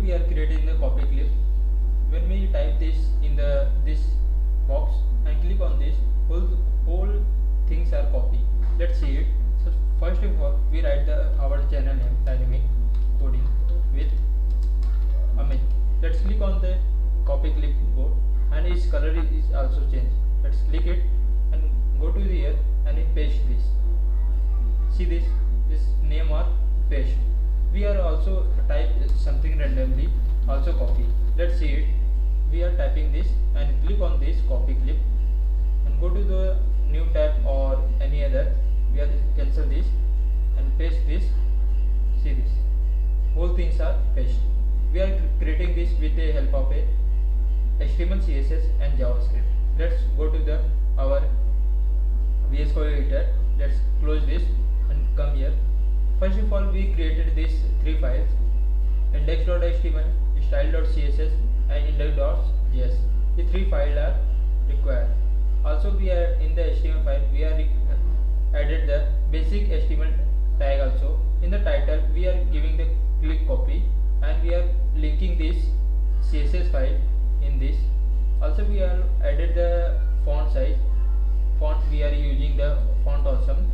we are creating the copy clip. When we type this in this box and click on this, whole things are copy. Let's see it. So first of all, we write our channel name dynamic coding with Amit. Let's click on the copy clipboard and its color is also changed. Let's click it and go to here and paste this. See this name or paste. We are also type something randomly, also copy. Let's see it. We are typing this and click on this copy clip and go to the new tab or any other. We are cancel this and paste this. See this. Whole things are paste. We are creating this with the help of a HTML, CSS and JavaScript. Let's go to our VS Code editor. Let's close this and come here. First of all, we created these three files: index.html, style.css and index.js. The three files are required. Also, we are in the HTML file. We are added the basic HTML tag. Also, in the title, we are giving the click copy and we are linking this CSS file in this. Also, we are added the font size. Font we are using the font awesome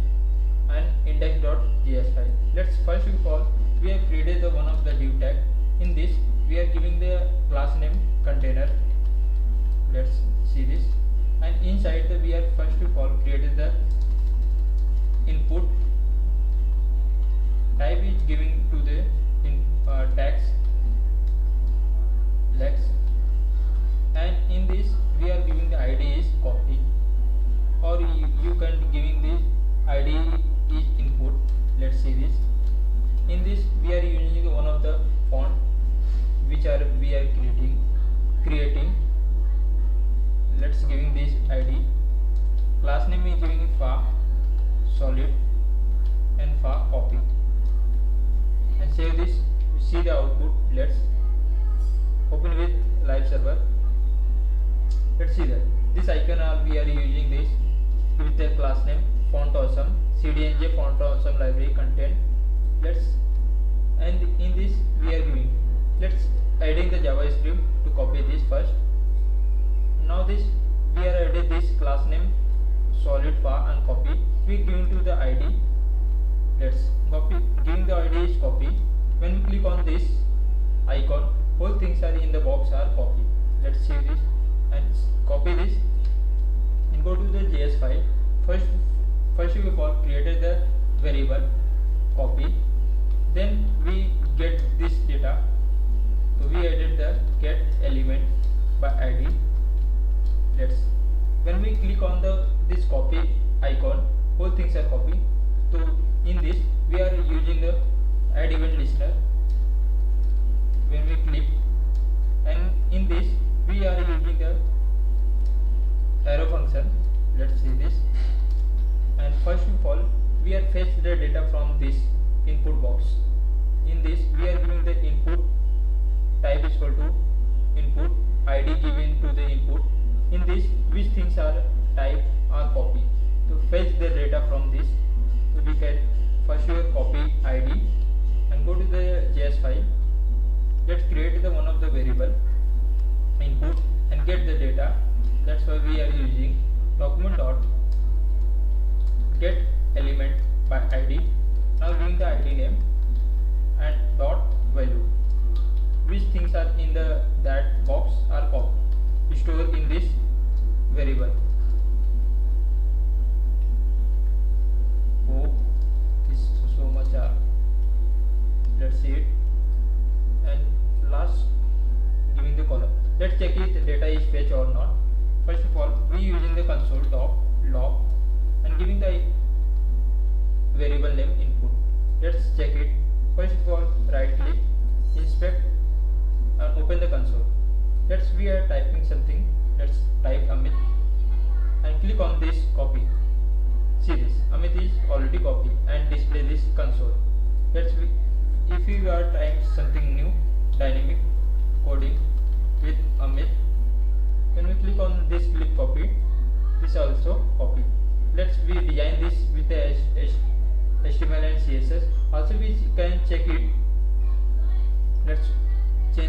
and index.js file. Let's first of all, we have created the one of the div tag. In this, we are giving the class name container. Let's see this. And inside we are first of all created the input. Type is giving to the tags lex, and in this we are giving the ID is copy, or you can giving this ID is input. Let's see this. In this we are using one of the font which we are creating. Let's giving this ID. Class name is giving fa solid and fa copy and save this. See the output. Let's open with live server. Let's see that this icon we are using this with the class name font awesome, cdnj font awesome library content. Let's, and in this we are giving, let's adding the javascript to copy this first. Now this we are added this class name solid fa and copy. We giving to the ID. Let's copy, giving the ID is copy. When we click on this icon, whole things are in the box are copy. Let's save this and copy this and go to the JS file. First of all created the variable copy, then we get this data. So we added the get element by ID. Let's, when we click on this copy icon, whole things are copy. So in this we are using the add event listener. When we click, and in this we are using the arrow function. Let's see this. And first of all we are fetch the data from this input box. In this we are giving the input type is equal to input, ID given to the input. In this, which things are type or copy. To fetch the data from this, we can first copy ID and go to the JS file. Let's create the one of the variable input and get the data. That's why we are using document dot get element by ID. Now giving the ID name and dot value. Which things are in that box are stored in this variable. Oh, this so much let's see it. And last, giving the column. Let's check if the data is fetched or not. First of all, we using the console log and giving the variable name input. Let's check it. First of all, right click, inspect and open the console. We are typing something. Let's type Amit and click on this copy. See this, Amit is already copied and display this console. If you are trying something new, dynamic coding with Amit, when we click on this click copy, this also copy. We design this with the HTML and CSS. Also we can check it. Let's change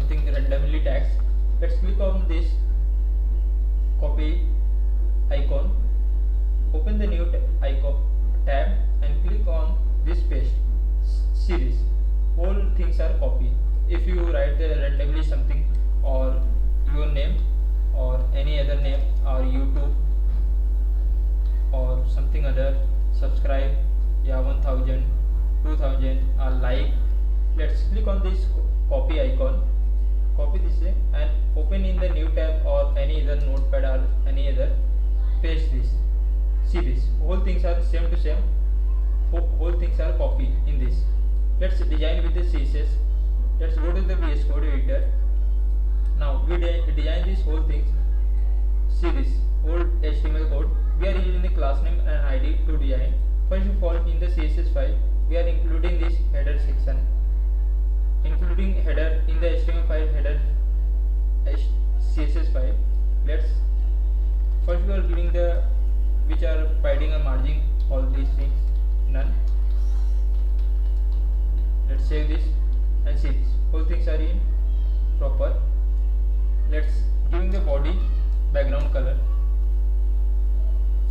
something randomly text. Let's click on this copy icon, open the new icon tab and click on this paste. See this, all things are copy. If you write the randomly something or your name or any other name or YouTube or something other, subscribe, yeah, 1000, 2000 or like, let's click on this copy icon, copy this and open in the new tab or any other notepad or any other, paste this. See this, all things are same to same, all things are copy in this. Let's design with the CSS. Let's go to the VS Code editor. Now we design these whole things. See this old HTML code. We are using the class name and ID to design. First of all, in the CSS file, we are including this header section, including header in the HTML file, header CSS file. Let's first we are giving the which are padding and margin, all these things none. Let's save this and see this, all things are in proper. Let's giving the body background color.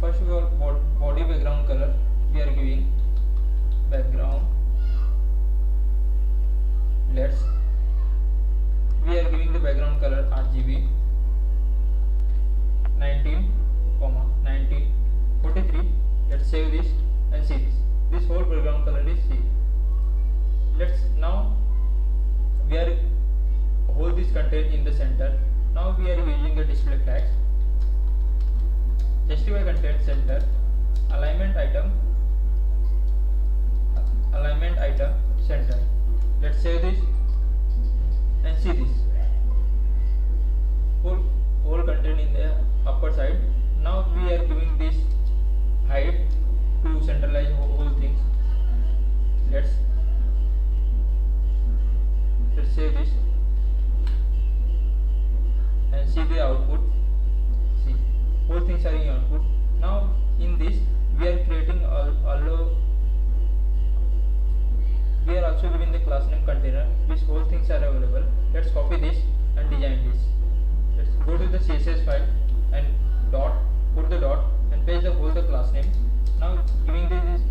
First of all, body background color we are giving background. We are giving the background color RGB 19, 1943. Let's save this and see this. This whole background color is C. Let's now we are hold this content in the center. Now we are using the display flags. Justify content center, alignment item center. Let's save this and see this, whole content in the upper side. Now we are giving this height to centralize whole things. Let's save this and see the output. See, all things are in output. Now in this we are creating we are also giving the class name container. These whole things are available. Let's copy this and design this. Let's go to the CSS file and put the dot and paste the whole the class name. Now giving this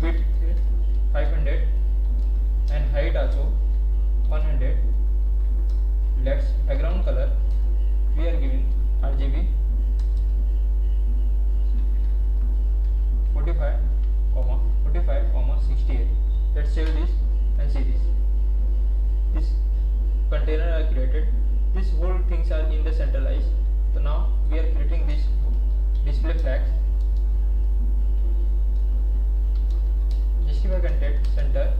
width 500 and height also 100. Let's background color we are giving RGB 45, 68. Let's save this and see this. This container are created. These whole things are in the centralized. So now we are creating this display flags. Justify content center,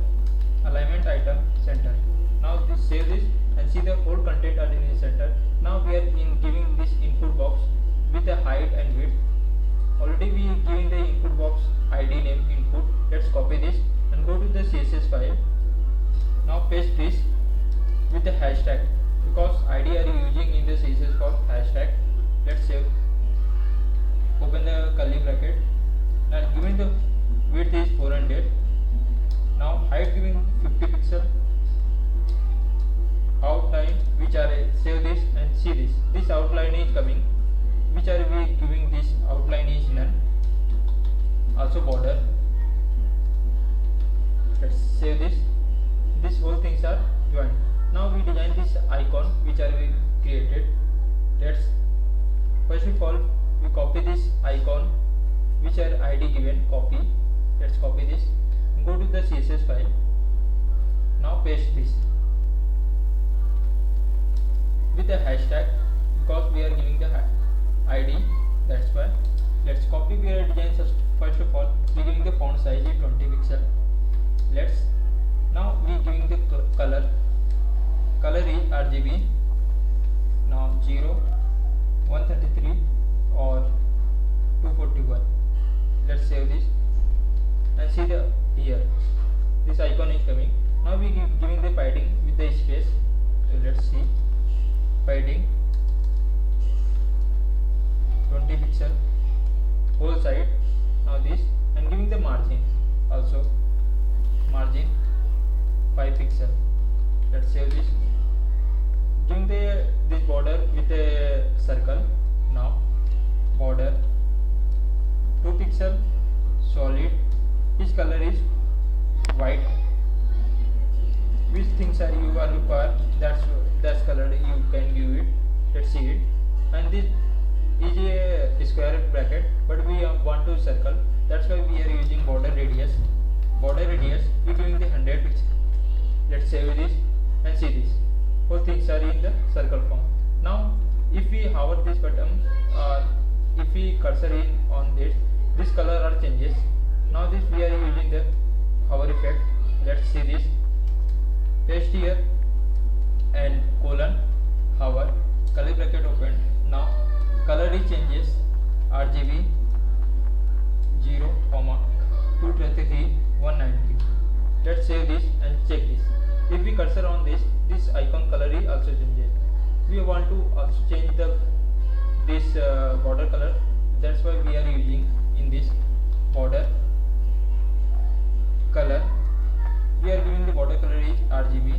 alignment item center. Now this save this and see the whole content are in the center. Now we are giving this input box with the height and width. Already we giving the input box ID name input. Let's copy this and go to the CSS file. Now paste this with the hashtag, because ID are using in the CSS for hashtag. Let's save. Open the curly bracket. Now giving the width is 400. Now height giving 50 pixel. Outline which are save this and see this. This outline is coming. Which are we giving this outline is none. Also border. Let's save this. These whole things are joined. Now we design this icon which are we created. Let's first of all we copy this icon which are ID given, copy. Let's copy this. Go to the CSS file. Now paste this with the hashtag, because we are giving the ID. That's why. Let's copy our design. First of all we giving the font size is 20 pixel. Let's now we giving the color is RGB. Now 0, 133 or 241. Let's save this and see the here this icon is coming. Now we giving the padding with the space. So let's see padding 20 pixel whole side. Now this and giving the margin also margin 5 pixel. Let's save this giving this border with a circle. Now border 2 pixel solid, each color is white. Which things are you are required, that's color you can give it. Let's see it. And this is a square bracket, but we want to circle, that's why we are using border radius. Border radius we giving the 100 pixel. Let's save this and see this. All things are in the circle form. Now if we hover this button, if we cursor in on this color are changes. Now this we are using the hover effect. Let's see this. Paste here and colon hover, curly bracket open. Now color is changes RGB 0, 223 190. Let's save this and check this. If we cursor on this icon color is also changes. We want to also change this border color, that's why we are using in this border color. We are giving the border color is RGB.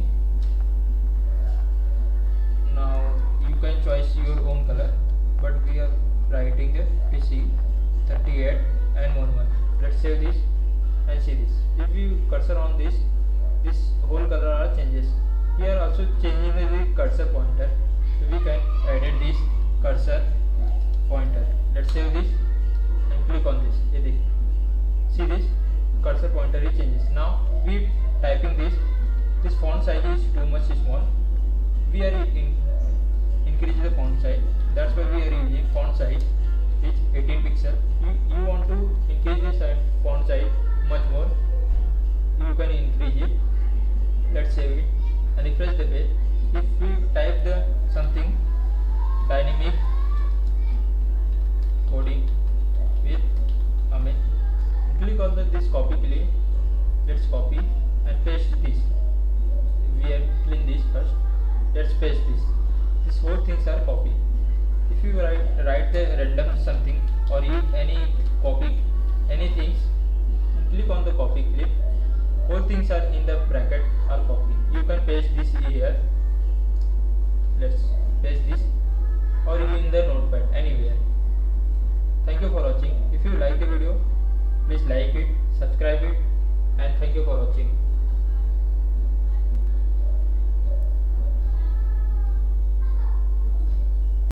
Now you can choose your own color, but we are writing the PC 38 and 11. Let's save this and see this. If you cursor on this whole color are changes. We are also changing the cursor pointer. We can edit this cursor pointer. Let's save this and click on this. See this cursor pointer is changes. Now we typing this font size is too much small. We are increase the font size, that's why we are using font size is 18 pixel. You want to increase this font size much more, you can increase it. Let's save it and refresh the page. If we type the something dynamic coding with Amit, click on this copy clip. Let's copy and paste this. We have clean this first. Let's paste this. These whole things are copy. If you write the random something or you any copy anything, click on the copy clip. All things are in the bracket are copy. You can paste this here. Let's paste this or in the notepad anywhere. Thank you for watching. If you like the video, please like it, subscribe it, and thank you for watching.